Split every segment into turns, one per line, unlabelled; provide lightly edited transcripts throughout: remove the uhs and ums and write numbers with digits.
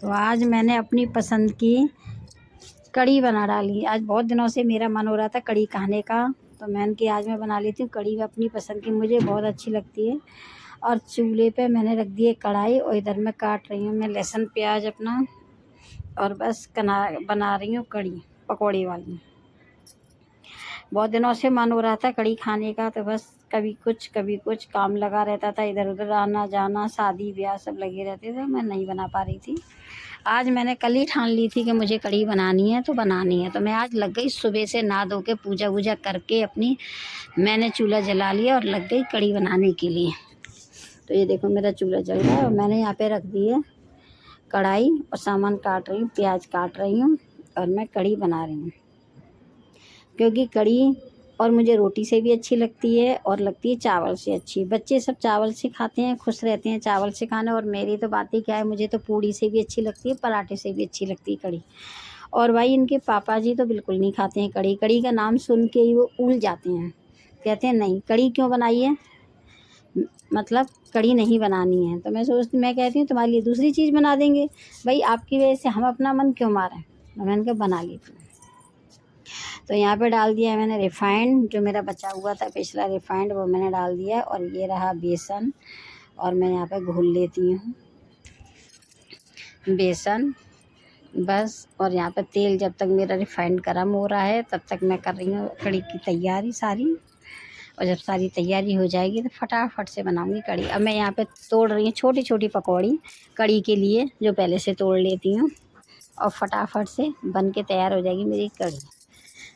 तो आज मैंने अपनी पसंद की कढ़ी बना डाली। आज बहुत दिनों से मेरा मन हो रहा था कढ़ी खाने का, तो मैंने कि आज मैं बना लेती हूँ कढ़ी अपनी पसंद की, मुझे बहुत अच्छी लगती है। और चूल्हे पे मैंने रख दी है कढ़ाई और इधर मैं काट रही हूँ मैं लहसुन प्याज अपना, और बस बना रही हूँ कढ़ी पकौड़े वाली। बहुत दिनों से मन हो रहा था कढ़ी खाने का, तो बस कभी कुछ काम लगा रहता था, इधर उधर आना जाना, शादी ब्याह सब लगे रहते थे, मैं नहीं बना पा रही थी। आज मैंने कल ही ठान ली थी कि मुझे कढ़ी बनानी है तो बनानी है, तो मैं आज लग गई सुबह से नहा धो के पूजा वूजा करके अपनी, मैंने चूल्हा जला लिया और लग गई कढ़ी बनाने के लिए। तो ये देखो मेरा चूल्हा जल रहा है और मैंने यहाँ पे रख दी है कढ़ाई और सामान काट रही हूँ, प्याज काट रही हूँ और मैं कढ़ी बना रही हूँ। क्योंकि कढ़ी और मुझे रोटी से भी अच्छी लगती है और लगती है चावल से अच्छी। बच्चे सब चावल से खाते हैं, खुश रहते हैं चावल से खाने, और मेरी तो बात ही क्या है, मुझे तो पूड़ी से भी अच्छी लगती है, पराठे से भी अच्छी लगती है कढ़ी। और भाई इनके पापा जी तो बिल्कुल नहीं खाते हैं कढ़ी, कढ़ी का नाम सुन के ही वो उल जाते हैं, कहते हैं नहीं कढ़ी क्यों बनाई है, मतलब कढ़ी नहीं बनानी है। तो मैं कहती हूँ तुम्हारे लिए दूसरी चीज़ बना देंगे, भाई आपकी वजह से हम अपना मन क्यों मारें। तो मैंने कहा बना लेती हूँ। तो यहाँ पे डाल दिया है मैंने रिफ़ाइंड, जो मेरा बचा हुआ था पिछला रिफ़ाइंड वो मैंने डाल दिया, और ये रहा बेसन, और मैं यहाँ पे घोल लेती हूँ बेसन बस। और यहाँ पे तेल जब तक मेरा रिफ़ाइंड गर्म हो रहा है तब तक मैं कर रही हूँ कढ़ी की तैयारी सारी, और जब सारी तैयारी हो जाएगी तो फटाफट से बनाऊँगी कढ़ी। अब मैं यहाँ पे तोड़ रही हूँ छोटी छोटी पकौड़ी कढ़ी के लिए, जो पहले से तोड़ लेती हूँ और फटाफट से बन के तैयार हो जाएगी मेरी कढ़ी।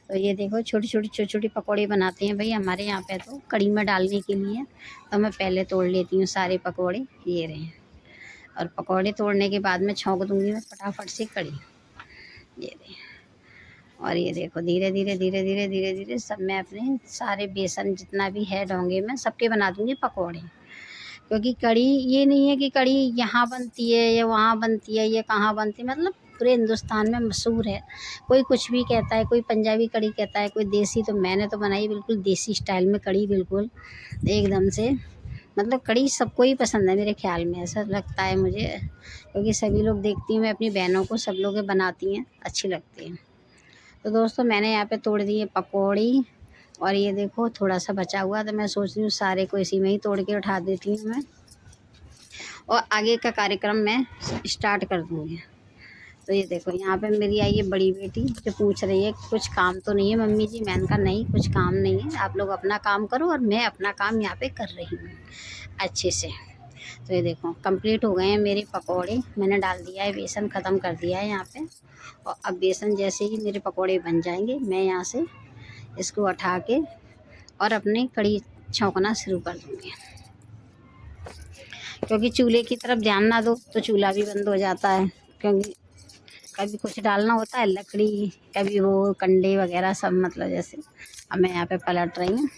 तो ये देखो छोटी छोटी पकौड़ी बनाते हैं भाई हमारे यहाँ पे तो कढ़ी में डालने के लिए, तो मैं पहले तोड़ लेती हूँ सारे पकौड़े, ये रहे। और पकौड़े तोड़ने के बाद में छौंक दूँगी मैं फटाफट से कढ़ी, ये रहे। और ये देखो धीरे धीरे सब मैं अपने सारे बेसन जितना भी है डोंगे में सबके बना दूँगी पकौड़े। क्योंकि कढ़ी ये नहीं है कि कढ़ी यहाँ बनती है या वहाँ बनती है या कहाँ बनती है, मतलब पूरे हिंदुस्तान में मशहूर है। कोई कुछ भी कहता है, कोई पंजाबी कढ़ी कहता है, कोई देसी, तो मैंने तो बनाई बिल्कुल देसी स्टाइल में कढ़ी, बिल्कुल एकदम से। मतलब कढ़ी सबको ही पसंद है मेरे ख्याल में, ऐसा लगता है मुझे, क्योंकि सभी लोग देखती हूँ मैं अपनी बहनों को, सब लोग बनाती हैं, अच्छी लगती है। तो दोस्तों मैंने यहाँ पे तोड़ दी है पकौड़ी, और ये देखो थोड़ा सा बचा हुआ, तो मैं सोच रही हूँ सारे को इसी में ही तोड़ के उठा देती हूँ मैं, और आगे का कार्यक्रम मैं स्टार्ट कर दूँगी। तो ये देखो यहाँ पे मेरी आई है बड़ी बेटी, जो पूछ रही है कुछ काम तो नहीं है मम्मी जी। मैंने कहा नहीं कुछ काम नहीं है, आप लोग अपना काम करो और मैं अपना काम यहाँ पे कर रही हूँ अच्छे से। तो ये देखो कंप्लीट हो गए हैं मेरे पकौड़े, मैंने डाल दिया है बेसन, ख़त्म कर दिया है यहाँ पे। और अब बेसन जैसे ही मेरे पकौड़े बन जाएंगे मैं यहाँ से इसको उठा के और अपनी कढ़ी छौंकना शुरू कर दूँगी। क्योंकि चूल्हे की तरफ ध्यान ना दो तो चूल्हा भी बंद हो जाता है, क्योंकि कभी कुछ डालना होता है लकड़ी, कभी वो कंडे वगैरह सब, मतलब जैसे। अब मैं यहाँ पे पलट रही हूँ।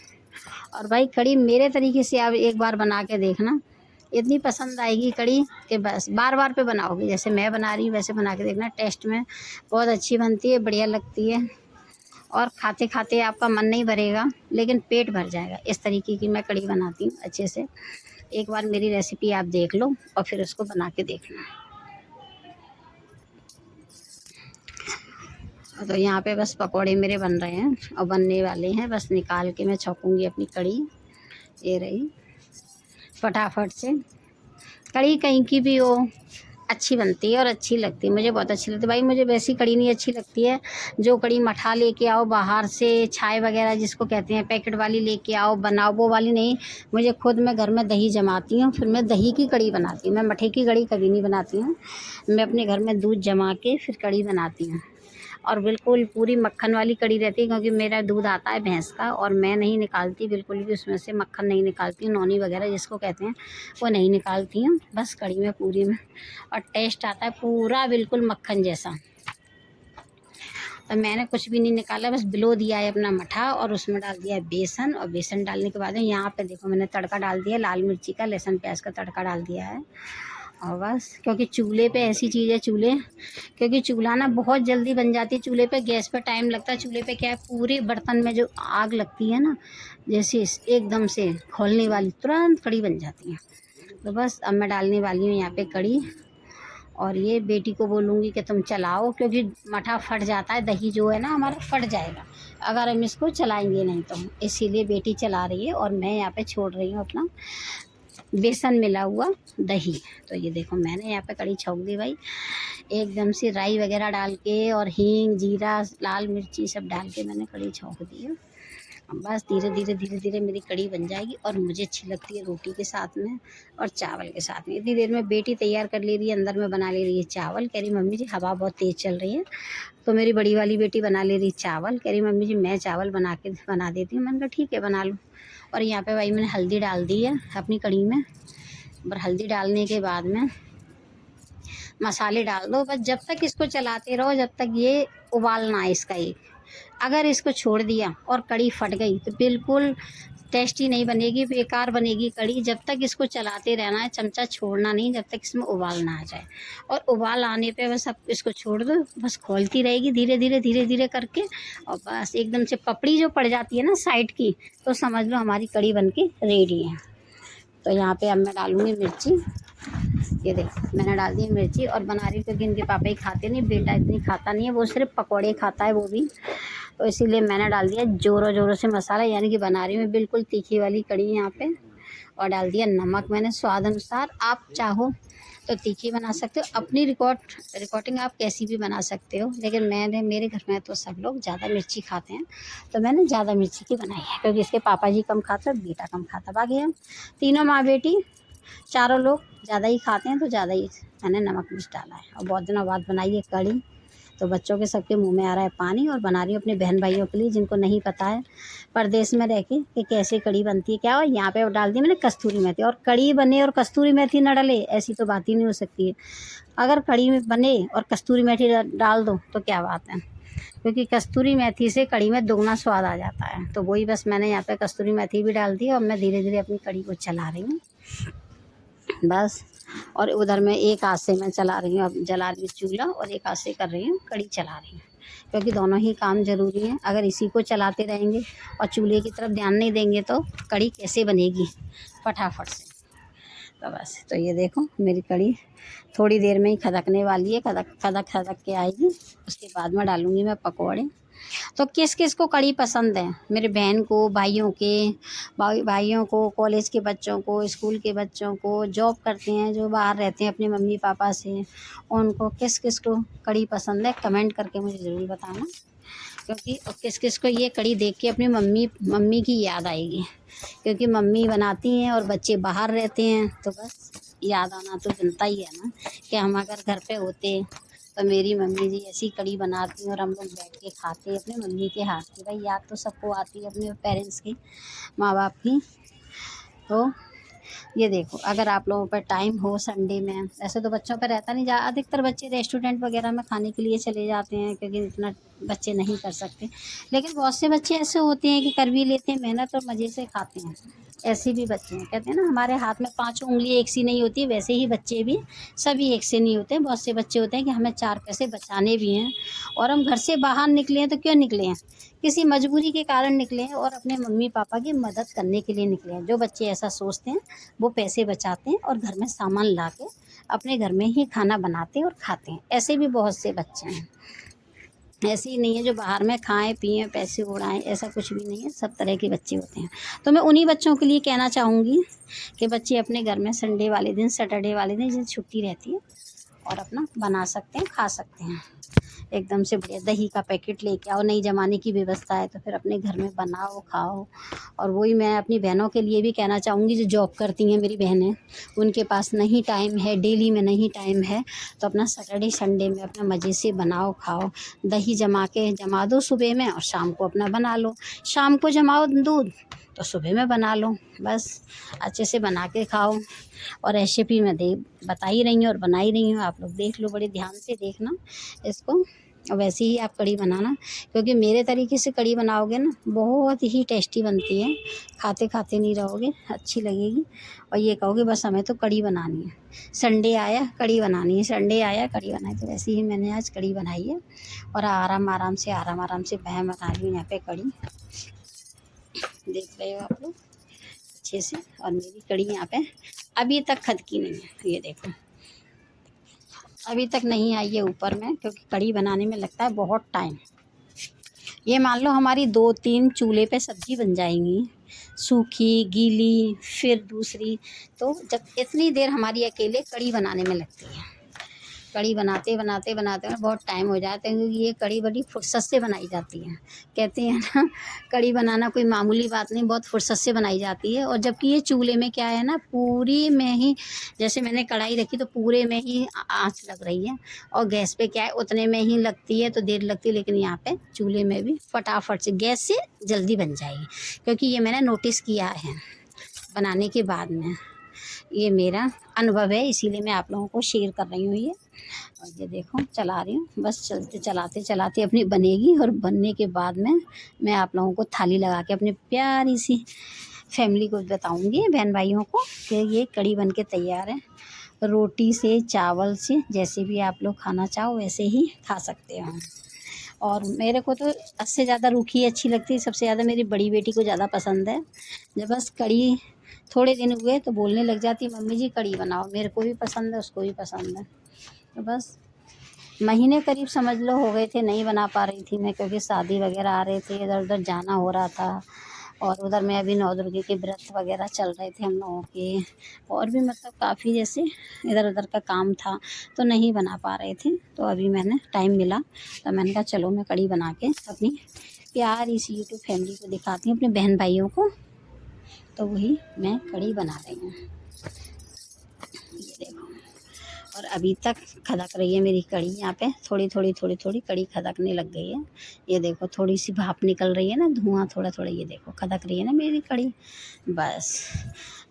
और भाई कढ़ी मेरे तरीके से आप एक बार बना के देखना, इतनी पसंद आएगी कढ़ी कि बस बार बार पे बनाओगे, जैसे मैं बना रही हूँ वैसे बना के देखना, टेस्ट में बहुत अच्छी बनती है, बढ़िया लगती है। और खाते खाते आपका मन नहीं भरेगा लेकिन पेट भर जाएगा, इस तरीके की मैं कढ़ी बनाती हूँ अच्छे से। एक बार मेरी रेसिपी आप देख लो और फिर उसको बना के देखना। तो यहाँ पे बस पकौड़े मेरे बन रहे हैं और बनने वाले हैं, बस निकाल के मैं छौंकूँगी अपनी कढ़ी, ये रही। फटाफट से कढ़ी कहीं की भी हो अच्छी बनती है और अच्छी लगती है, मुझे बहुत अच्छी लगती है भाई। मुझे वैसी कढ़ी नहीं अच्छी लगती है जो कढ़ी मठा लेके आओ बाहर से, छाय वगैरह जिसको कहते हैं, पैकेट वाली लेके आओ बनाओ, वो वाली नहीं। मुझे खुद मैं घर में दही जमाती हूँ, फिर मैं दही की कढ़ी बनाती हूँ, मैं मठे की कढ़ी कभी नहीं बनाती हूँ। मैं अपने घर में दूध जमा के फिर कढ़ी बनाती हूँ, और बिल्कुल पूरी मक्खन वाली कढ़ी रहती है, क्योंकि मेरा दूध आता है भैंस का और मैं नहीं निकालती बिल्कुल भी उसमें से मक्खन नहीं निकालती हूँ, नौनी वगैरह जिसको कहते हैं वो नहीं निकालती हूँ, बस कढ़ी में पूरी में। और टेस्ट आता है पूरा बिल्कुल मक्खन जैसा। तो मैंने कुछ भी नहीं निकाला, बस बिलो दिया है अपना मठा और उसमें डाल दिया है बेसन, और बेसन डालने के बाद यहाँ पे देखो मैंने तड़का डाल दिया लाल मिर्ची का, लहसुन प्याज का तड़का डाल दिया है। और बस क्योंकि चूल्हे पे ऐसी चीज़ है, क्योंकि चूल्हा ना बहुत जल्दी बन जाती है, चूल्हे पे गैस पे टाइम लगता है, चूल्हे पे क्या है पूरे बर्तन में जो आग लगती है ना, जैसे एकदम से खोलने वाली, तुरंत कढ़ी बन जाती है। तो बस अब मैं डालने वाली हूँ यहाँ पे कढ़ी, और ये बेटी को बोलूँगी कि तुम चलाओ, क्योंकि मठा फट जाता है, दही जो है ना हमारा फट जाएगा अगर हम इसको चलाएंगे नहीं तो। इसीलिए बेटी चला रही है और मैं यहाँ पे छोड़ रही हूँ अपना बेसन मिला हुआ दही। तो ये देखो मैंने यहाँ पे कड़ी छौंक दी भाई, एकदम से राई वगैरह डाल के और हींग जीरा लाल मिर्ची सब डाल के मैंने कड़ी छौंक दी है। बस धीरे धीरे मेरी कड़ी बन जाएगी और मुझे अच्छी लगती है रोटी के साथ में और चावल के साथ में। इतनी देर में बेटी तैयार कर ले रही है, अंदर में बना ले रही है चावल। कह रही मम्मी जी हवा बहुत तेज़ चल रही है, तो मेरी बड़ी वाली बेटी बना ले रही चावल। कह रही मम्मी जी मैं चावल बना देती हूँ। मैंने कहा ठीक है बना लो। और यहाँ पे भाई मैंने हल्दी डाल दी है अपनी कड़ी में। और हल्दी डालने के बाद में मसाले डाल दो। बस जब तक इसको चलाते रहो जब तक ये उबालना है इसका। एक अगर इसको छोड़ दिया और कड़ी फट गई तो बिल्कुल टेस्टी नहीं बनेगी, बेकार बनेगी कड़ी। जब तक इसको चलाते रहना है, चमचा छोड़ना नहीं जब तक इसमें उबाल ना आ जाए। और उबाल आने पे बस अब इसको छोड़ दो, बस खोलती रहेगी धीरे धीरे करके। और बस एकदम से पपड़ी जो पड़ जाती है ना साइड की, तो समझ लो हमारी कड़ी बनके रेडी है। तो यहाँ पे अब मैं डालूँगी मिर्ची। ये देखो मैंने डाल दी मिर्ची और बना रही हूँ क्योंकि इनके पापा ही खाते नहीं, बेटा इतनी खाता नहीं है, वो सिर्फ पकौड़े खाता है वो भी। तो इसीलिए मैंने डाल दिया ज़ोरों ज़ोरों से मसाला, यानी कि बना रही हूँ बिल्कुल तीखी वाली कड़ी यहाँ पे। और डाल दिया नमक मैंने स्वाद अनुसार। आप चाहो तो तीखी बना सकते हो, अपनी रिकॉर्डिंग आप कैसी भी बना सकते हो, लेकिन मेरे घर में तो सब लोग ज़्यादा मिर्ची खाते हैं तो मैंने ज़्यादा मिर्ची की बनाई है, क्योंकि इसके पापा जी कम खाते हैं, बेटा कम खाता। बाकी हम तीनों माँ बेटी चारों लोग ज़्यादा ही खाते हैं तो ज़्यादा ही मैंने नमक मिर्च डाला है। और बहुत दिनों बाद बनाई है कड़ी, तो बच्चों के सबके मुंह में आ रहा है पानी। और बना रही हूँ अपने बहन भाइयों के लिए जिनको नहीं पता है परदेश में रह के कि कैसे कड़ी बनती है क्या। और यहाँ पे डाल दी मैंने कस्तूरी मेथी। और कड़ी बने और कस्तूरी मेथी न डले ऐसी तो बात ही नहीं हो सकती है। अगर कड़ी में बने और कस्तूरी मेथी डाल दो तो क्या बात है, क्योंकि कस्तूरी मेथी से कड़ी में दुगना स्वाद आ जाता है। तो वही बस मैंने यहाँ पे कस्तूरी मेथी भी डाल दी और मैं धीरे धीरे अपनी कड़ी को चला रही हूँ बस। और उधर में एक हाथ से मैं चला रही हूँ, अब जला रही हूँ चूल्हा और एक हाथ से कर रही हूँ कड़ी चला रही हूँ, क्योंकि दोनों ही काम ज़रूरी हैं। अगर इसी को चलाते रहेंगे और चूल्हे की तरफ ध्यान नहीं देंगे तो कड़ी कैसे बनेगी फटाफट से। तो बस तो ये देखो मेरी कड़ी थोड़ी देर में ही खदकने वाली है, खदक के आएगी। उसके बाद में डालूँगी मैं पकौड़े। तो किस किस को कड़ी पसंद है, मेरे बहन को, भाइयों को, कॉलेज के बच्चों को, स्कूल के बच्चों को, जॉब करते हैं जो बाहर रहते हैं अपने मम्मी पापा से, उनको किस किस को कड़ी पसंद है कमेंट करके मुझे ज़रूर बताना। क्योंकि किस किस को ये कड़ी देख के अपनी मम्मी की याद आएगी, क्योंकि मम्मी बनाती हैं और बच्चे बाहर रहते हैं तो बस याद आना तो बनता ही है ना कि हम अगर घर पे होते तो मेरी मम्मी जी ऐसी कड़ी बनाती हैं और हम लोग बैठ के खाते अपने मम्मी के हाथ की। भाई याद तो सबको आती है अपने पेरेंट्स की, माँ बाप की। तो ये देखो अगर आप लोगों पर टाइम हो संडे में, ऐसे तो बच्चों पर रहता नहीं, अधिकतर बच्चे रेस्टोरेंट वगैरह में खाने के लिए चले जाते हैं क्योंकि इतना बच्चे नहीं कर सकते। लेकिन बहुत से बच्चे ऐसे होते हैं कि कर भी लेते हैं मेहनत और मज़े से खाते हैं। ऐसे भी बच्चे हैं, कहते हैं ना हमारे हाथ में 5 उंगली एक सी नहीं होती, वैसे ही बच्चे भी सभी एक से नहीं होते। बहुत से बच्चे होते हैं कि हमें 4 पैसे बचाने भी हैं और हम घर से बाहर निकले हैं तो क्यों निकले हैं, किसी मजबूरी के कारण निकले हैं और अपने मम्मी पापा की मदद करने के लिए निकले हैं। जो बच्चे ऐसा सोचते हैं वो पैसे बचाते हैं और घर में सामान ला के अपने घर में ही खाना बनाते हैं और खाते हैं। ऐसे भी बहुत से बच्चे हैं, ऐसे ही नहीं है जो बाहर में खाएं पिएं पैसे उड़ाएं, ऐसा कुछ भी नहीं है, सब तरह के बच्चे होते हैं। तो मैं उन्हीं बच्चों के लिए कहना चाहूँगी कि बच्चे अपने घर में संडे वाले दिन, सैटरडे वाले दिन जिन छुट्टी रहती है और अपना बना सकते हैं, खा सकते हैं। एकदम से बढ़िया दही का पैकेट लेके आओ, नई ज़माने की व्यवस्था है तो फिर अपने घर में बनाओ खाओ। और वही मैं अपनी बहनों के लिए भी कहना चाहूँगी जो जॉब करती हैं मेरी बहनें, उनके पास नहीं टाइम है, डेली में नहीं टाइम है, तो अपना सैटरडे संडे में अपना मज़े से बनाओ खाओ। दही जमा दो सुबह में और शाम को अपना बना लो, शाम को जमाओ दूध तो सुबह में बना लो, बस अच्छे से बना के खाओ। और रेसिपी मैं बता ही रही हूँ और बना ही रही हूँ, आप लोग देख लो, बड़े ध्यान से देखना इसको। और वैसे ही आप कड़ी बनाना, क्योंकि मेरे तरीके से कड़ी बनाओगे ना बहुत ही टेस्टी बनती है, खाते खाते नहीं रहोगे, अच्छी लगेगी। और ये कहोगे बस हमें तो कड़ी बनानी है, संडे आया कड़ी बनानी है, संडे आया कड़ी बनाई। तो वैसे ही मैंने आज कड़ी बनाई है और आराम आराम से मैं बना रही हूँ यहाँ पे कड़ी, देख रहे हो आप लोग अच्छे से। और मेरी कड़ी यहाँ पे अभी तक खदकी नहीं है, ये देखो अभी तक नहीं आई है ऊपर में, क्योंकि कढ़ी बनाने में लगता है बहुत टाइम। ये मान लो हमारी 2-3 चूल्हे पे सब्जी बन जाएंगी, सूखी गीली फिर दूसरी। तो जब इतनी देर हमारी अकेले कढ़ी बनाने में लगती है, कढ़ी बनाते बनाते बनाते ना बहुत टाइम हो जाता है, क्योंकि ये कढ़ी बड़ी फुर्सत से बनाई जाती है। कहते हैं ना, कढ़ी बनाना कोई मामूली बात नहीं, बहुत फुर्सत से बनाई जाती है। और जबकि ये चूल्हे में क्या है ना, पूरी में ही, जैसे मैंने कढ़ाई रखी तो पूरे में ही आँच लग रही है, और गैस पे क्या है उतने में ही लगती है तो देर लगती है। लेकिन यहाँ पे चूल्हे में भी फटाफट से गैस से जल्दी बन जाएगी, क्योंकि ये मैंने नोटिस किया है बनाने के बाद में। ये मेरा अनुभव है, इसीलिए मैं आप लोगों को शेयर कर रही हूँ ये। और ये देखो चला रही हूँ, बस चलते चलाते चलाते अपनी बनेगी, और बनने के बाद में मैं आप लोगों को थाली लगा के अपनी प्यारी सी फैमिली को बताऊँगी, बहन भाइयों को, कि ये कढ़ी बन के तैयार है। रोटी से, चावल से, जैसे भी आप लोग खाना चाहो वैसे ही खा सकते हो। और मेरे को तो सबसे ज़्यादा रूखी अच्छी लगती है, सबसे ज़्यादा मेरी बड़ी बेटी को ज़्यादा पसंद है। जब बस कढ़ी थोड़े दिन हुए तो बोलने लग जाती, मम्मी जी कढ़ी बनाओ। मेरे को भी पसंद है, उसको भी पसंद है। तो बस महीने करीब समझ लो हो गए थे, नहीं बना पा रही थी मैं, क्योंकि शादी वगैरह आ रहे थे, इधर उधर जाना हो रहा था, और उधर में अभी नौ दुर्गे के व्रत वगैरह चल रहे थे हम लोगों के, और भी मतलब काफ़ी जैसे इधर उधर का काम था, तो नहीं बना पा रहे थे। तो अभी मैंने टाइम मिला तो मैंने कहा चलो मैं कढ़ी बना के अपनी प्यारी सी यूट्यूब फैमिली को दिखाती हूँ, अपने बहन भाइयों को। तो वही मैं कढ़ी बना रही हूँ, ये देखो। और अभी तक खदक रही है मेरी कढ़ी, यहाँ पे थोड़ी थोड़ी थोड़ी थोड़ी कढ़ी खदकने लग गई है। ये देखो थोड़ी सी भाप निकल रही है ना, धुआं थोड़ा थोड़ा, ये देखो खदक रही है ना मेरी कढ़ी। बस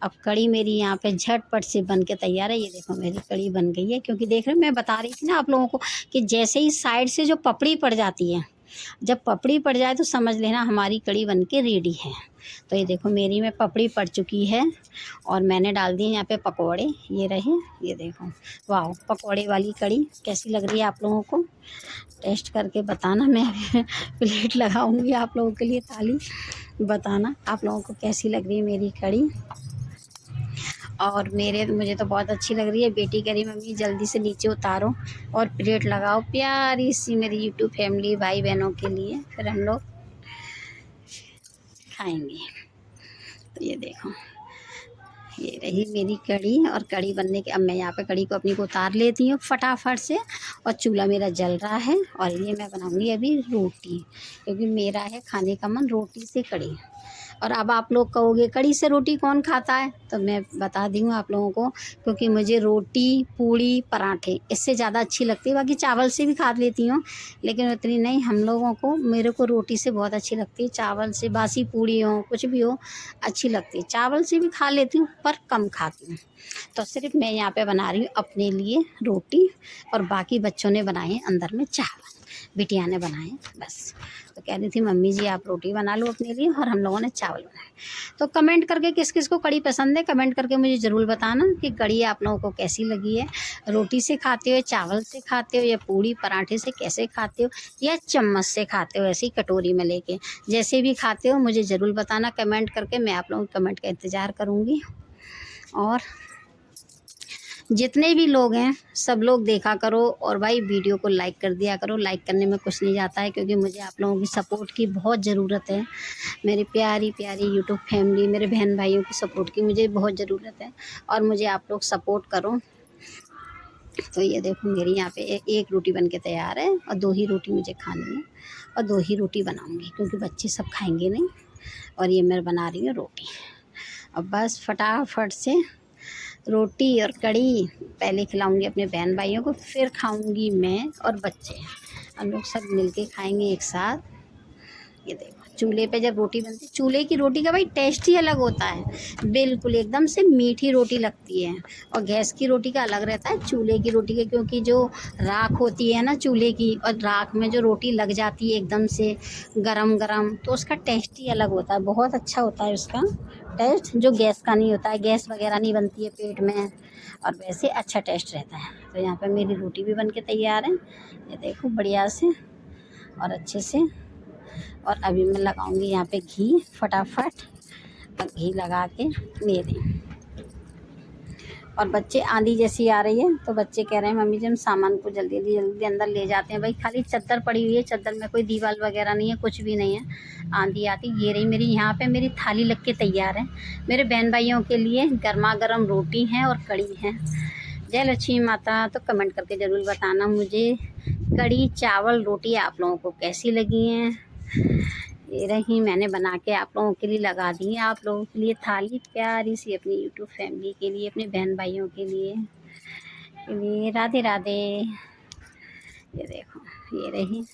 अब कढ़ी मेरी यहाँ पे झटपट से बन के तैयार है। ये देखो मेरी कढ़ी बन गई है, क्योंकि देख रहे हो मैं बता रही थी ना आप लोगों को कि जैसे ही साइड से जो पपड़ी पड़ जाती है, जब पपड़ी पड़ जाए तो समझ लेना हमारी कढ़ी बन के रेडी है। तो ये देखो मेरी में पपड़ी पड़ चुकी है, और मैंने डाल दिए यहाँ पे पकोड़े, ये रहे, ये देखो। वाह, पकोड़े वाली कढ़ी कैसी लग रही है आप लोगों को, टेस्ट करके बताना। मैं प्लेट लगाऊंगी आप लोगों के लिए, थाली, बताना आप लोगों को कैसी लग रही है मेरी कढ़ी। और मुझे तो बहुत अच्छी लग रही है। बेटी कह रही मम्मी जल्दी से नीचे उतारो और प्लेट लगाओ प्यारी सी मेरी यूट्यूब फैमिली भाई बहनों के लिए, फिर हम लोग खाएंगे। तो ये देखो ये रही मेरी कढ़ी, और कढ़ी बनने के अब मैं यहाँ पे कढ़ी को अपनी को उतार लेती हूँ फटाफट से, और चूल्हा मेरा जल रहा है। और ये मैं बनाऊँगी अभी रोटी, क्योंकि मेरा है खाने का मन रोटी से कढ़ी। और अब आप लोग कहोगे कढ़ी से रोटी कौन खाता है, तो मैं बता दी हूँ आप लोगों को, क्योंकि मुझे रोटी, पूड़ी, पराठे इससे ज़्यादा अच्छी लगती है। बाकी चावल से भी खा लेती हूँ, लेकिन उतनी नहीं। हम लोगों को, मेरे को रोटी से बहुत अच्छी लगती है, चावल से, बासी पूड़ी हो कुछ भी हो अच्छी लगती है। चावल से भी खा लेती हूँ पर कम खाती हूँ। तो सिर्फ मैं यहाँ पे बना रही हूँ अपने लिए रोटी, और बाकी बच्चों ने बनाए अंदर में चावल, बिटिया ने बनाए बस। तो कह रही थी मम्मी जी आप रोटी बना लो अपने लिए, और हम लोगों ने चावल बनाए। तो कमेंट करके किस किस को कढ़ी पसंद है, कमेंट करके मुझे ज़रूर बताना कि कढ़ी आप लोगों को कैसी लगी है। रोटी से खाते हो, चावल से खाते हो, या पूड़ी पराठे से कैसे खाते हो, या चम्मच से खाते हो ऐसी कटोरी में लेके, जैसे भी खाते हो मुझे ज़रूर बताना कमेंट करके। मैं आप लोगों के कमेंट का इंतज़ार करूँगी। और जितने भी लोग हैं सब लोग देखा करो, और भाई वीडियो को लाइक कर दिया करो। लाइक करने में कुछ नहीं जाता है, क्योंकि मुझे आप लोगों की सपोर्ट की बहुत ज़रूरत है। मेरी प्यारी प्यारी यूट्यूब फैमिली, मेरे बहन भाइयों की सपोर्ट की मुझे बहुत ज़रूरत है, और मुझे आप लोग सपोर्ट करो। तो ये देखो मेरी यहाँ पे एक रोटी बन के तैयार है, और 2 ही रोटी मुझे खानी है, और 2 ही रोटी बनाऊँगी, क्योंकि बच्चे सब खाएँगे नहीं। और ये मैं बना रही हूँ रोटी। अब बस फटाफट से रोटी और कढ़ी पहले खिलाऊंगी अपने बहन भाइयों को, फिर खाऊंगी मैं और बच्चे, हम लोग सब मिलके खाएंगे एक साथ। ये देखो चूल्हे पे जब रोटी बनती है, चूल्हे की रोटी का भाई टेस्ट ही अलग होता है, बिल्कुल एकदम से मीठी रोटी लगती है। और गैस की रोटी का अलग रहता है चूल्हे की रोटी का, क्योंकि जो राख होती है ना चूल्हे की, और राख में जो रोटी लग जाती है एकदम से गरम गरम, तो उसका टेस्ट ही अलग होता है, बहुत अच्छा होता है उसका टेस्ट, जो गैस का नहीं होता है। गैस वगैरह नहीं बनती है पेट में, और वैसे अच्छा टेस्ट रहता है। तो यहाँ पे मेरी रोटी भी बन के तैयार है, ये देखो बढ़िया से और अच्छे से। और अभी मैं लगाऊंगी यहाँ पे घी फटाफट, और घी लगा के मेरे, और बच्चे आंधी जैसी आ रही है तो बच्चे कह रहे हैं मम्मी जी हम सामान को जल्दी जल्दी जल्दी अंदर ले जाते हैं। भाई खाली चद्दर पड़ी हुई है, चद्दर में कोई दीवार वगैरह नहीं है, कुछ भी नहीं है। आंधी आती ये रही मेरी, यहाँ पे मेरी थाली लग के तैयार है मेरे बहन भाइयों के लिए। गर्मा गर्म रोटी है और कड़ी है। जय लक्ष्मी माता। तो कमेंट करके ज़रूर बताना मुझे कड़ी चावल रोटी आप लोगों को कैसी लगी हैं। ये रही मैंने बना के आप लोगों के लिए लगा दी है, आप लोगों के लिए थाली प्यारी सी, अपनी यूट्यूब फैमिली के लिए, अपने बहन भाइयों के लिए राधे राधे। ये देखो ये रही।